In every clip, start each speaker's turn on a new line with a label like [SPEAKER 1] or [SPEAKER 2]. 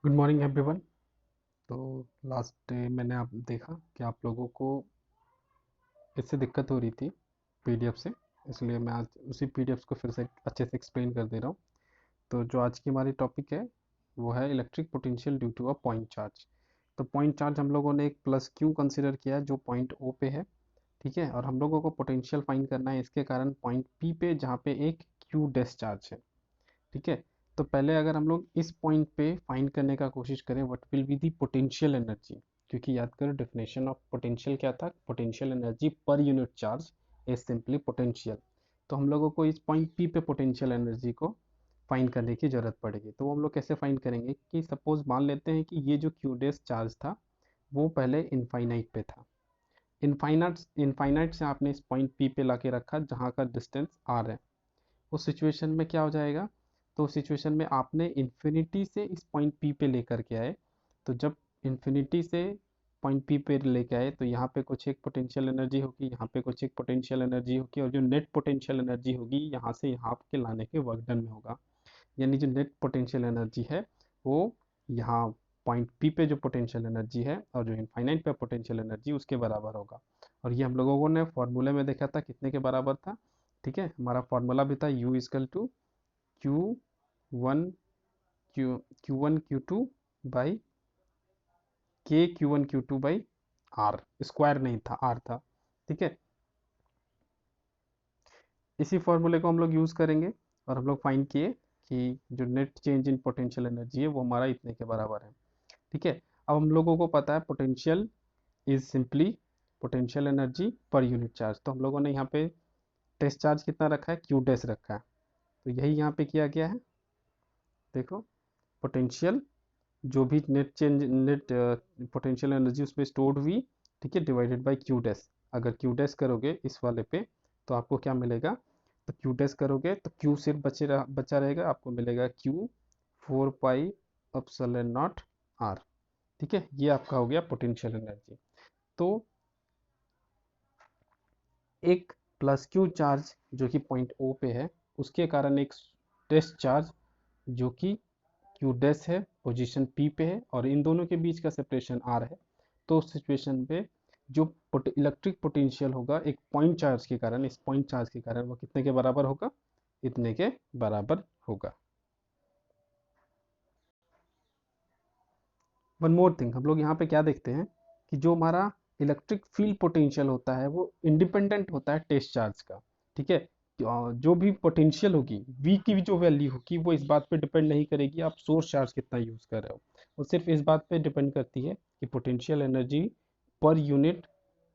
[SPEAKER 1] Good morning everyone. तो last day मैंने आप देखा कि आप लोगों को इससे दिक्कत हो रही थी पीडीएफ से, इसलिए मैं आज उसी पीडीएफ को फिर से अच्छे से एक्सप्लेन कर दे रहा हूँ। तो जो आज की हमारी टॉपिक है वो है electric potential due to a point charge. तो पॉइंट चार्ज हम लोगों ने एक प्लस क्यू कंसिडर किया है जो पॉइंट ओ पे है, ठीक है। और हम लोगों को पोटेंशियल फाइंड करना है इसके कारण पॉइंट पी पे, जहाँ पे एक क्यू डैश चार्ज है, ठीक है। तो पहले अगर हम लोग इस पॉइंट पे फाइंड करने का कोशिश करें what will be the potential energy, क्योंकि याद करो डेफिनेशन ऑफ पोटेंशियल क्या था, potential energy per unit charge is simply potential. तो हम लोगों को इस पॉइंट पी पे पोटेंशियल एनर्जी को फाइंड करने की जरूरत पड़ेगी। तो वो हम लोग कैसे फाइंड करेंगे कि सपोज मान लेते हैं कि ये जो क्यूडेस चार्ज था वो पहले इनफाइनाइट पे था। इनफाइनाइट से आपने इस पॉइंट पी पे लाके रखा जहाँ का डिस्टेंस आर है। उस सिचुएशन में क्या हो जाएगा, तो उस सिचुएशन में आपने इन्फिनिटी से इस पॉइंट पी पे लेकर के आए। तो जब इन्फिनिटी से पॉइंट पी पे लेके आए तो यहाँ पे कुछ एक पोटेंशियल एनर्जी होगी, यहाँ पे कुछ एक पोटेंशियल एनर्जी होगी, और जो नेट पोटेंशियल एनर्जी होगी यहाँ से यहाँ के लाने के वर्क डन में होगा। यानी जो नेट पोटेंशियल एनर्जी है वो यहाँ पॉइंट पी पे जो पोटेंशियल एनर्जी है और जो इनफाइनाइट पे पोटेंशियल एनर्जी उसके बराबर होगा। और ये हम लोगों ने फॉर्मूले में देखा था कितने के बराबर था, ठीक है। हमारा फॉर्मूला भी था U equal to Q one Q one Q two by K Q one Q two by R, square नहीं था आर था, ठीक है। इसी फॉर्मूले को हम लोग यूज़ करेंगे और हम लोग फाइंड किए कि जो net change in potential energy है वो हमारा इतने के बराबर है, ठीक है। अब हम लोगों को पता है potential is simply potential energy per unit charge. तो हम लोगों ने यहाँ पे टेस्ट चार्ज कितना रखा है, क्यू डैश रखा है। तो यही यहाँ पे किया गया है, देखो पोटेंशियल जो भी नेट पोटेंशियल एनर्जी उसमें स्टोर्ड हुई, ठीक है, डिवाइडेड बाय क्यू डैश। अगर क्यू डैश करोगे इस वाले पे तो आपको क्या मिलेगा, तो क्यू डैश करोगे तो क्यू सिर्फ बचा रहेगा, आपको मिलेगा Q 4 pi epsilon naught R, ठीक है। ये आपका हो गया पोटेंशियल एनर्जी। तो एक प्लस क्यू चार्ज जो कि पॉइंट ओ पे है उसके कारण एक टेस्ट चार्ज जो कि क्यू डैश है पोजीशन पी पे है और इन दोनों के बीच का सेपरेशन आर है। तो उस सिचुएशन पे जो इलेक्ट्रिक पोटेंशियल होगा एक पॉइंट चार्ज के कारण, इस पॉइंट चार्ज के कारण वो कितने के बराबर होगा, इतने के बराबर होगा। वन मोर थिंग, हम लोग यहाँ पे क्या देखते हैं कि जो हमारा इलेक्ट्रिक फील्ड पोटेंशियल होता है वो इंडिपेंडेंट होता है टेस्ट चार्ज का, ठीक है। जो भी पोटेंशियल होगी V की भी जो वैल्यू होगी वो इस बात पे डिपेंड नहीं करेगी आप सोर्स चार्ज कितना यूज कर रहे हो, वो सिर्फ इस बात पे डिपेंड करती है कि potential energy per unit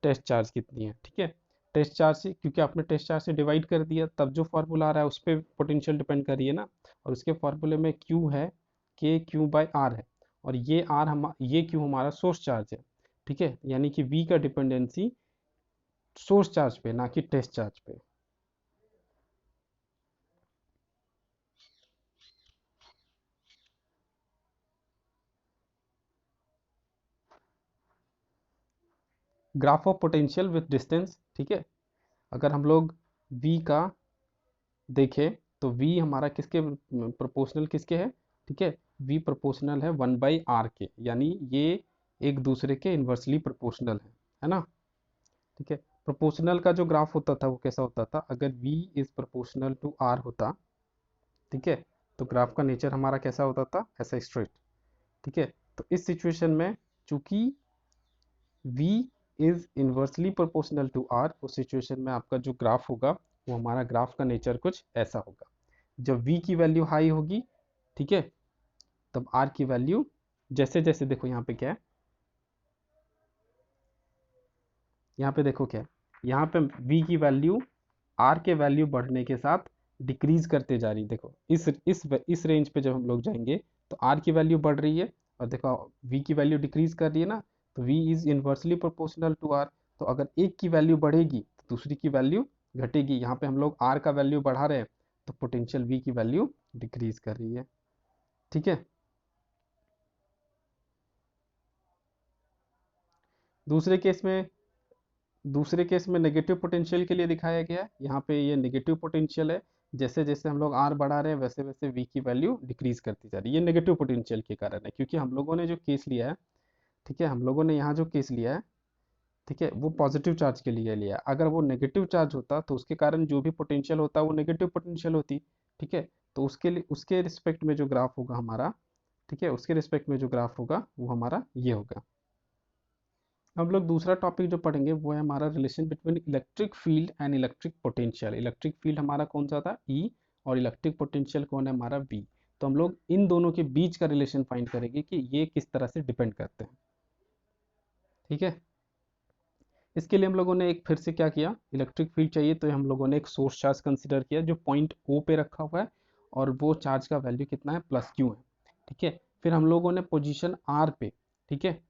[SPEAKER 1] test charge कितनी है, ठीक है। टेस्ट चार्ज से, क्योंकि आपने टेस्ट चार्ज से डिवाइड कर दिया तब जो फॉर्मूला आ रहा है उस पर पोटेंशियल डिपेंड कर रही है ना। और उसके फॉर्मूले में Q है के क्यू बाई आर है, और ये क्यू हमारा सोर्स चार्ज है, ठीक है। यानी कि V का डिपेंडेंसी सोर्स चार्ज पे ना कि टेस्ट चार्ज पे। Graph of potential with distance, ठीक है। अगर हम लोग V का देखें तो V हमारा किसके प्रोपोर्शनल किसके है, ठीक है। V प्रोपोर्शनल है 1/r के, यानी ये एक दूसरे के इन्वर्सली प्रोपोर्शनल है ना, ठीक है। प्रोपोर्शनल का जो ग्राफ होता था वो कैसा होता था, अगर V is proportional to R होता, ठीक है, तो ग्राफ का नेचर हमारा कैसा होता था, ऐसा स्ट्रेट, ठीक है। तो इस सिचुएशन में चूंकि V is inversely proportional to R, उस सिचुएशन में आपका जो ग्राफ होगा वो हमारा ग्राफ का नेचर कुछ ऐसा होगा। जब V की वैल्यू हाई होगी, ठीक है, तब R की वैल्यू जैसे जैसे, देखो यहाँ पे क्या है, यहाँ पे देखो क्या है, यहाँ पे V की वैल्यू R के वैल्यू बढ़ने के साथ डिक्रीज करते जा रही है। देखो इस रेंज पे जब हम लोग जाएंगे तो R की वैल्यू बढ़ रही है और देखो V की वैल्यू डिक्रीज कर रही है ना, तो V is inversely proportional to R। तो अगर एक की वैल्यू बढ़ेगी तो दूसरी की वैल्यू घटेगी। यहाँ पे हम लोग R का वैल्यू बढ़ा रहे हैं तो पोटेंशियल V की वैल्यू डिक्रीज कर रही है, ठीक है। दूसरे केस में दूसरे केस में नेगेटिव पोटेंशियल के लिए दिखाया गया है, यहाँ पे ये नेगेटिव पोटेंशियल है, जैसे जैसे हम लोग आर बढ़ा रहे हैं वैसे वैसे वी की वैल्यू डिक्रीज करती जा रही है। ये नेगेटिव पोटेंशियल के कारण है, क्योंकि हम लोगों ने जो केस लिया है, ठीक है, हम लोगों ने यहाँ जो केस लिया है, ठीक है, वो पॉजिटिव चार्ज के लिए लिया है। अगर वो नेगेटिव चार्ज होता तो उसके कारण जो भी पोटेंशियल होता वो नेगेटिव पोटेंशियल होती, ठीक है। तो उसके लिए उसके रिस्पेक्ट में जो ग्राफ होगा हमारा, ठीक है, उसके रिस्पेक्ट में जो ग्राफ होगा वो हमारा ये होगा। हम लोग दूसरा टॉपिक जो पढ़ेंगे वो है हमारा relation between electric field and electric potential. Electric field हमारा कौन सा था, ई, और इलेक्ट्रिक पोटेंशियल कौन है हमारा, वी। तो हम लोग इन दोनों के बीच का रिलेशन फाइंड करेंगे कि ये किस तरह से डिपेंड करते हैं, ठीक है। इसके लिए हम लोगों ने एक फिर से क्या किया, इलेक्ट्रिक फील्ड चाहिए तो हम लोगों ने एक सोर्स चार्ज कंसिडर किया जो पॉइंट ओ पे रखा हुआ है, और वो चार्ज का वैल्यू कितना है, प्लस क्यू है, ठीक है। फिर हम लोगों ने पोजीशन आर पे, ठीक है,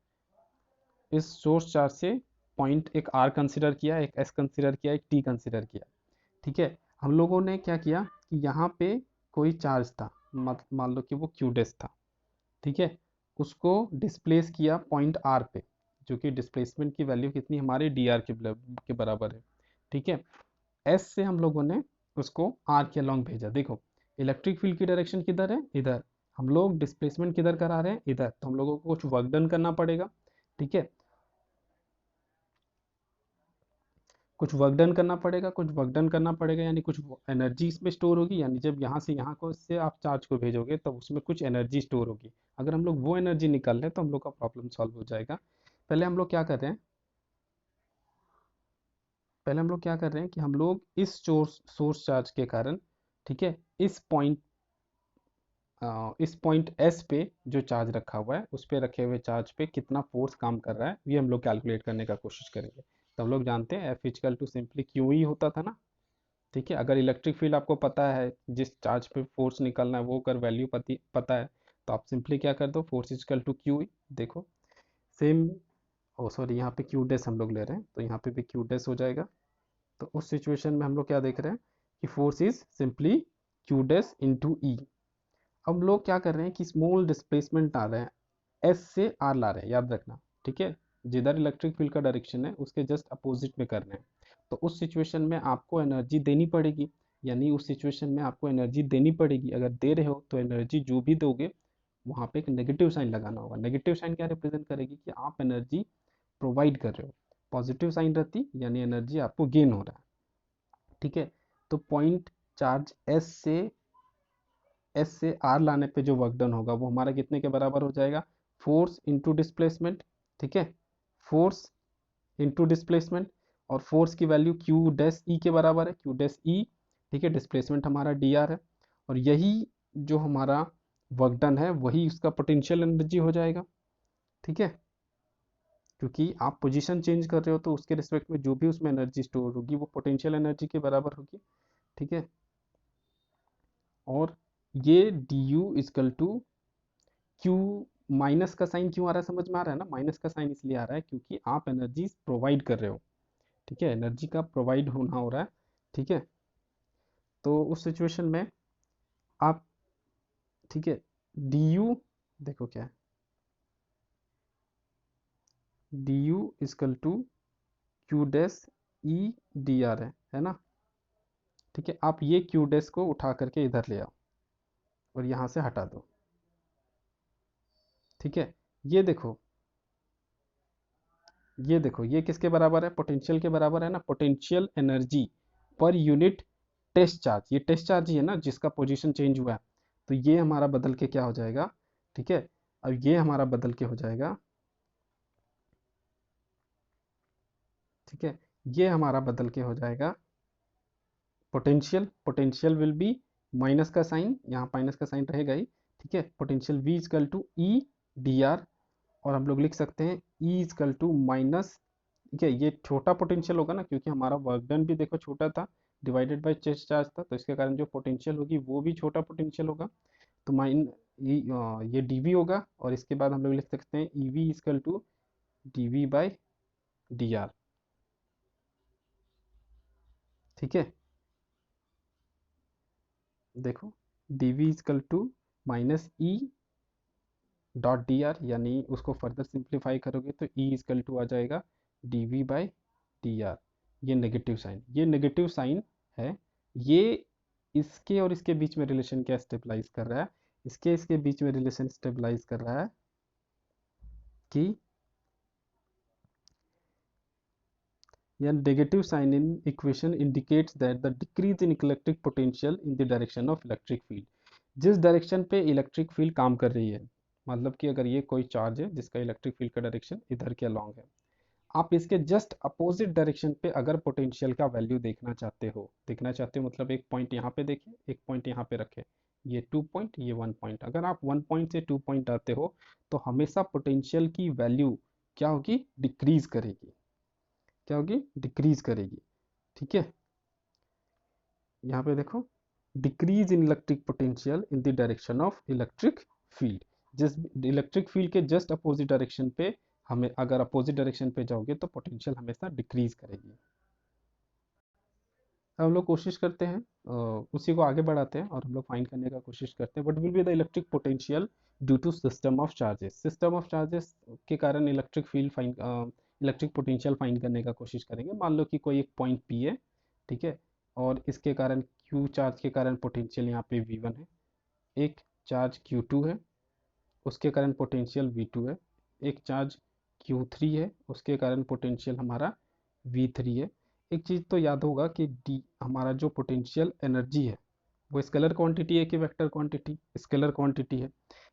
[SPEAKER 1] इस सोर्स चार्ज से पॉइंट एक आर कंसिडर किया, एक एस कंसिडर किया, एक टी कंसिडर किया, ठीक है। हम लोगों ने क्या किया कि यहाँ पे कोई चार्ज था, मान लो कि वो क्यू डैश था, ठीक है, उसको डिस्प्लेस किया पॉइंट आर पे, जो कि डिस्प्लेसमेंट की वैल्यू कितनी हमारे डी आर के बराबर है, ठीक है। एस से हम लोगों ने उसको आर के अलॉन्ग भेजा। देखो इलेक्ट्रिक फील्ड की डायरेक्शन किधर है, इधर। हम लोग डिस्प्लेसमेंट किधर करा रहे हैं, इधर। तो हम लोगों को कुछ वर्क डन करना पड़ेगा, ठीक है, कुछ वर्क डन करना पड़ेगा, कुछ वर्क डन करना पड़ेगा, यानी कुछ एनर्जी इसमें स्टोर होगी, यानी जब यहाँ से यहाँ को से आप चार्ज को भेजोगे तब उसमें कुछ एनर्जी स्टोर होगी। अगर हम लोग वो एनर्जी निकाल लें तो हम लोग का प्रॉब्लम सॉल्व हो जाएगा। पहले हम लोग क्या कर रहे हैं, पहले हम लोग क्या कर रहे हैं कि हम लोग इस सोर्स चार्ज के कारण, ठीक है, इस पॉइंट एस पे जो चार्ज रखा हुआ है उस पे रखे हुए चार्ज पे कितना फोर्स काम कर रहा है ये हम लोग कैलकुलेट करने का कोशिश करेंगे। तो हम लोग जानते हैं F equal to simply Q ही होता था ना, ठीक है। अगर इलेक्ट्रिक फील्ड आपको पता है, जिस चार्ज पे फोर्स निकलना है वो अगर वैल्यू पता है, तो आप सिंपली क्या कर दो, फोर्स इजकल टू क्यू। देखो सेम, ओ सॉरी, यहाँ पे क्यू डैश हम लोग ले रहे हैं तो यहाँ पे भी क्यू डैश हो जाएगा। तो उस सिचुएशन में हम लोग क्या देख रहे हैं कि force is simply Q dash into E. अब लोग क्या कर रहे हैं कि स्मॉल डिस्प्लेसमेंट आ रहे हैं, एस से आर ला रहे हैं, याद रखना, ठीक है। जिधर इलेक्ट्रिक फील्ड का डायरेक्शन है उसके जस्ट अपोजिट में कर रहे हैं। तो उस सिचुएशन में आपको एनर्जी देनी पड़ेगी, यानी उस सिचुएशन में आपको एनर्जी देनी पड़ेगी। अगर दे रहे हो तो एनर्जी जो भी दोगे वहाँ पे एक नेगेटिव साइन लगाना होगा। नेगेटिव साइन क्या रिप्रेजेंट करेगी कि आप एनर्जी प्रोवाइड कर रहे हो। पॉजिटिव साइन रहती यानी एनर्जी आपको गेन हो रहा है, ठीक है। तो पॉइंट चार्ज एस से आर लाने पे जो वर्क डन होगा वो हमारा कितने के बराबर हो जाएगा, फोर्स इंटू डिस्प्लेसमेंट, ठीक है, फोर्स इंटू डिस्प्लेसमेंट। और फोर्स की वैल्यू क्यू डैश ई के बराबर है, क्यू डैश ई, ठीक है। डिस्प्लेसमेंट हमारा डी आर है, और यही जो हमारा वर्क डन है वही उसका पोटेंशियल एनर्जी हो जाएगा, ठीक है। क्योंकि आप पोजीशन चेंज कर रहे हो तो उसके रिस्पेक्ट में जो भी उसमें एनर्जी स्टोर होगी वो पोटेंशियल एनर्जी के बराबर होगी, ठीक है। और ये D U equal to Q, minus का साइन क्यों आ रहा है, समझ में आ रहा है ना। माइनस का साइन इसलिए आ रहा है क्योंकि आप एनर्जी प्रोवाइड कर रहे हो, ठीक है, एनर्जी का प्रोवाइड होना हो रहा है, ठीक है। तो उस सिचुएशन में आप, ठीक है, डी यू, देखो क्या है, D U equal to Q dash E D R है ना, ठीक है। आप ये क्यू डैश को उठा करके इधर ले आओ और यहाँ से हटा दो, ठीक है। ये देखो, ये देखो, ये किसके बराबर है, पोटेंशियल के बराबर है ना। Potential energy per unit test charge, ये टेस्ट चार्ज ही है ना जिसका पोजीशन चेंज हुआ है। तो ये हमारा बदल के क्या हो जाएगा, ठीक है। अब ये हमारा बदल के हो जाएगा, ठीक है, ये हमारा बदल के हो जाएगा potential. Potential will be, minus का साइन, यहाँ माइनस का साइन रहेगा ही, ठीक है। Potential v equal to E D R, और हम लोग लिख सकते हैं E इजकल टू माइनस, ठीक है, ये छोटा पोटेंशियल होगा ना क्योंकि हमारा वर्क डन भी देखो छोटा था, डिवाइडेड बाय चेस्ट चार्ज था, तो इसके कारण जो पोटेंशियल होगी वो भी छोटा पोटेंशियल होगा। तो ये dv होगा, और इसके बाद हम लोग लिख सकते हैं ev equal to dv by dr, ठीक है। देखो dv equal to minus E dot D R, यानी उसको फर्दर सिंप्लीफाई करोगे तो ई इजकल टू आ जाएगा D V by D R. ये नेगेटिव साइन है, ये इसके और इसके बीच में रिलेशन क्या स्टेबलाइज कर रहा है, इसके बीच में रिलेशन स्टेबलाइज कर रहा है कि या negative sign in equation indicates that the decrease in electric potential in the direction of electric field. जिस डायरेक्शन पे इलेक्ट्रिक फील्ड काम कर रही है, मतलब कि अगर ये कोई चार्ज है जिसका इलेक्ट्रिक फील्ड का डायरेक्शन इधर के अलॉन्ग है, आप इसके जस्ट अपोजिट डायरेक्शन पे अगर पोटेंशियल का वैल्यू देखना चाहते हो मतलब एक पॉइंट यहाँ पे देखें, एक पॉइंट यहाँ पे रखें, ये 2 पॉइंट, ये 1 पॉइंट, अगर आप 1 पॉइंट से 2 पॉइंट आते हो तो हमेशा पोटेंशियल की वैल्यू क्या होगी, डिक्रीज करेगी, क्या होगी, डिक्रीज करेगी। ठीक है, यहाँ पे देखो, decrease in electric potential in the direction of electric field. जिस इलेक्ट्रिक फील्ड के जस्ट अपोजिट डायरेक्शन पे हमें, अगर अपोजिट डायरेक्शन पे जाओगे तो पोटेंशियल हमेशा डिक्रीज करेगी। अब हम लोग कोशिश करते हैं, उसी को आगे बढ़ाते हैं और हम लोग फाइंड करने का कोशिश करते हैं what will be the electric potential due to system of charges. System of charges के कारण electric field find, electric potential find करने का कोशिश करेंगे। मान लो कि कोई एक पॉइंट पी है, ठीक है, और इसके कारण क्यू चार्ज के कारण पोटेंशियल यहाँ पे V1 है, एक चार्ज Q2 है, उसके कारण पोटेंशियल V2 है, एक चार्ज Q3 है, उसके कारण पोटेंशियल हमारा V3 है। एक चीज़ तो याद होगा कि डी हमारा जो पोटेंशियल एनर्जी है वो स्केलर क्वांटिटी है कि वेक्टर क्वांटिटी, स्केलर क्वांटिटी है।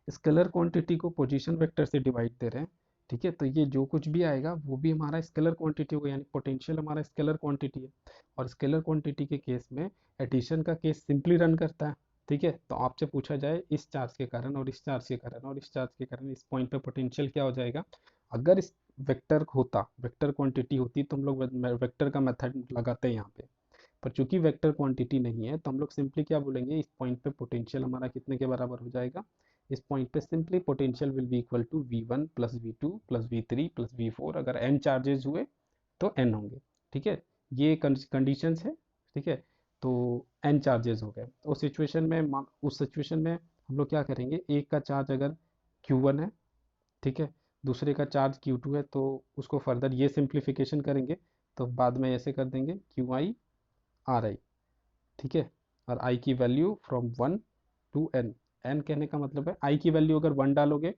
[SPEAKER 1] स्केलर क्वांटिटी को पोजीशन वेक्टर से डिवाइड दे रहे हैं, ठीक है, तो ये जो कुछ भी आएगा वो भी हमारा स्केलर क्वांटिटी होगा, यानी पोटेंशियल हमारा स्केलर क्वांटिटी है। और स्केलर क्वांटिटी के केस में एडिशन का केस सिंपली रन करता है। ठीक है, तो आपसे पूछा जाए इस चार्ज के कारण और इस चार्ज के कारण और इस चार्ज के कारण इस पॉइंट पे पोटेंशियल क्या हो जाएगा, अगर इस वेक्टर होता, वेक्टर क्वांटिटी होती तो हम लोग वेक्टर का मेथड लगाते हैं यहाँ पे। पर चूंकि वेक्टर क्वांटिटी नहीं है तो हम लोग सिंपली क्या बोलेंगे, इस पॉइंट पे पोटेंशियल हमारा कितने के बराबर हो जाएगा, इस पॉइंट पे simply potential will be equal to V1 plus V2 plus V3 plus V4। अगर n चार्जेस हुए तो n होंगे। ठीक है, ये कंडीशंस है। ठीक है, तो n चार्जेस हो गए तो उस सिचुएशन में हम लोग क्या करेंगे, एक का चार्ज अगर Q1 है, ठीक है, दूसरे का चार्ज Q2 है, तो उसको फर्दर ये सिंप्लीफिकेशन करेंगे तो बाद में ऐसे कर देंगे QI RI। ठीक है, और I की value from 1 to n, n कहने का मतलब है I की वैल्यू अगर 1 डालोगे,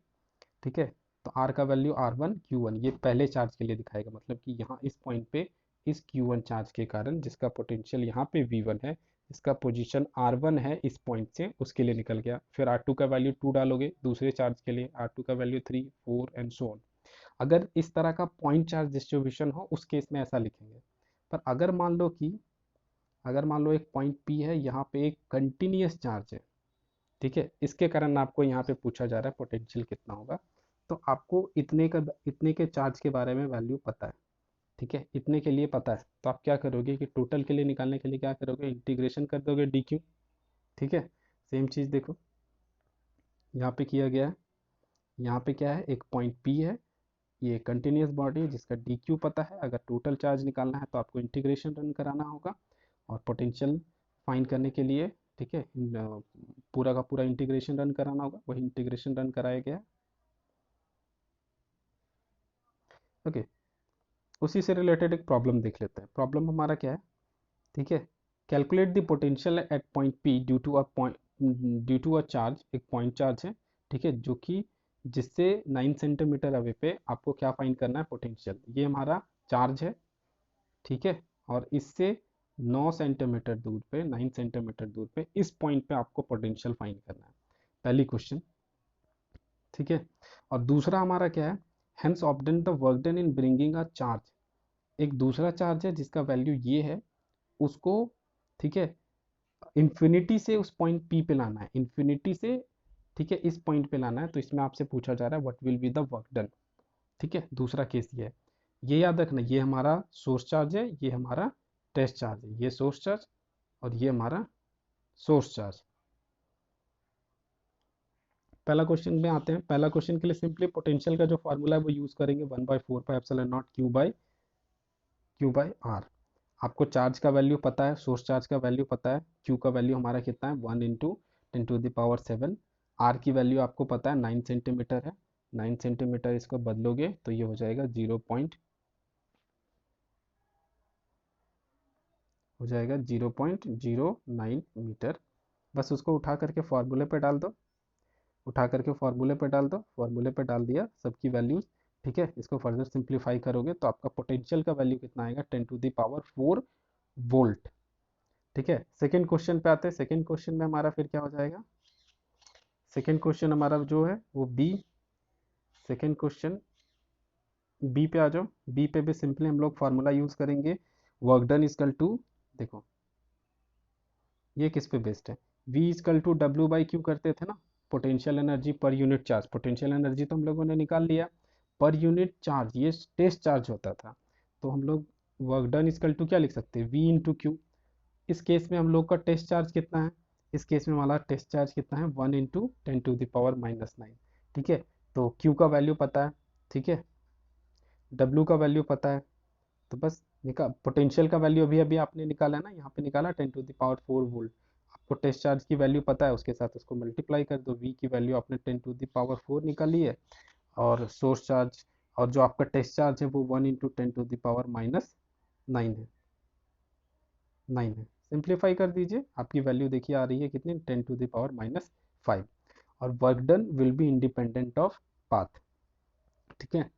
[SPEAKER 1] ठीक है, तो R का वैल्यू R1 Q1, ये पहले चार्ज के लिए दिखाएगा, मतलब कि यहाँ इस पॉइंट पे इस Q1 चार्ज के कारण जिसका पोटेंशियल यहाँ पे V1 है, इसका पोजीशन R1 है इस पॉइंट से, उसके लिए निकल गया। फिर R2 का वैल्यू 2 डालोगे दूसरे चार्ज के लिए, R2 का वैल्यू 3 4 एंड सो ऑन। अगर इस तरह का पॉइंट चार्ज डिस्ट्रीब्यूशन हो उस केस में ऐसा लिखेंगे। पर अगर मान लो एक पॉइंट P है, यहाँ पे एक कंटिन्यूस चार्ज है, ठीक है, इसके कारण आपको यहाँ पे पूछा जा रहा है पोटेंशियल कितना होगा, तो आपको इतने के चार्ज के बारे में वैल्यू पता है। ठीक है, इतने के लिए पता है, तो आप क्या करोगे कि टोटल के लिए निकालने के लिए क्या करोगे, इंटीग्रेशन कर दोगे DQ। ठीक है, सेम चीज़ देखो यहाँ पे किया गया है। यहाँ पे क्या है, एक पॉइंट P है, ये कंटिन्यूस बॉडी है जिसका DQ पता है। अगर टोटल चार्ज निकालना है तो आपको इंटीग्रेशन रन कराना होगा और पोटेंशियल फाइंड करने के लिए, ठीक है, पूरा का पूरा इंटीग्रेशन रन कराना होगा, वही इंटीग्रेशन रन कराया गया है। ओके, उसी से रिलेटेड एक प्रॉब्लम देख लेते हैं। प्रॉब्लम हमारा क्या है, ठीक है, calculate the potential at point P due to a charge, एक पॉइंट चार्ज है, ठीक है, जो कि जिससे 9 सेंटीमीटर अवे पे आपको क्या फाइंड करना है, पोटेंशियल। ये हमारा चार्ज है, ठीक है, और इससे 9 सेंटीमीटर दूर पे, 9 सेंटीमीटर दूर पे इस पॉइंट पे आपको पोटेंशियल फाइंड करना है, पहली क्वेश्चन। ठीक है, और दूसरा हमारा क्या है, hence obtain the work done in bringing a charge, एक दूसरा चार्ज है जिसका वैल्यू ये है, उसको, ठीक है, इन्फिनिटी से उस पॉइंट P पे लाना है, इन्फिनिटी से, ठीक है, इस पॉइंट पे लाना है। तो इसमें आपसे पूछा जा रहा है what will be the work done. ठीक है, दूसरा केस ये है, ये याद रखना, ये हमारा सोर्स चार्ज है, ये हमारा टेस्ट चार्ज है, ये सोर्स चार्ज और ये हमारा सोर्स चार्ज। पहला क्वेश्चन में आते हैं। पहला क्वेश्चन के लिए सिंपली पोटेंशियल का जो फॉर्मूला है वो यूज करेंगे, 1/4πε0 Q/R। आपको चार्ज का वैल्यू पता है, सोर्स चार्ज का वैल्यू पता है, Q का वैल्यू हमारा कितना है, 1 इंटू 10⁻7। R की वैल्यू आपको पता है 9 सेंटीमीटर है, 9 सेंटीमीटर इसको बदलोगे तो ये हो जाएगा 0. हो जाएगा 0.09 मीटर। बस उसको उठा करके फार्मूले पे डाल दो, उठा करके फार्मूले पे डाल दो, फार्मूले पे डाल दिया सबकी वैल्यूज। ठीक है, इसको फर्दर सिंप्लीफाई करोगे तो आपका पोटेंशियल का वैल्यू कितना आएगा, 10⁴ वोल्ट। ठीक है, सेकंड क्वेश्चन पे आते हैं। सेकंड क्वेश्चन में हमारा फिर क्या हो जाएगा, सेकंड क्वेश्चन हमारा जो है वो बी, सेकंड क्वेश्चन बी पे आ जाओ। बी पे भी सिंपली हम लोग फार्मूला यूज करेंगे, वर्क डन इजकल टू, देखो ये किस पे बेस्ड है, V equal to W by Q करते थे ना, potential energy per unit charge. Potential energy तो हम लोगों ने निकाल लिया, पर यूनिट चार्ज ये टेस्ट चार्ज होता था। तो हम लोग वर्क डन इजकल टू क्या लिख सकते हैं, V इंटू क्यू। इस केस में हम लोग का टेस्ट चार्ज कितना है, इस केस में हमारा टेस्ट चार्ज कितना है, 1 × 10⁻⁹। ठीक है, तो Q का वैल्यू पता है, ठीक है, W का वैल्यू पता है, तो बस निकाल, पोटेंशियल का वैल्यू अभी अभी आपने निकाला है ना, यहाँ पे निकाला 10⁴ वोल्ट। आपको टेस्ट चार्ज की वैल्यू पता है, उसके साथ उसको मल्टीप्लाई कर दो, V की वैल्यू आपने 10⁴ निकाली है, और सोर्स चार्ज, और जो आपका टेस्ट चार्ज है वो 1 × 10⁻⁹ है, 9 है। सिंप्लीफाई कर दीजिए, आपकी वैल्यू देखिए आ रही है कितनी, 10⁻⁵। और work done will be independent of path. ठीक है,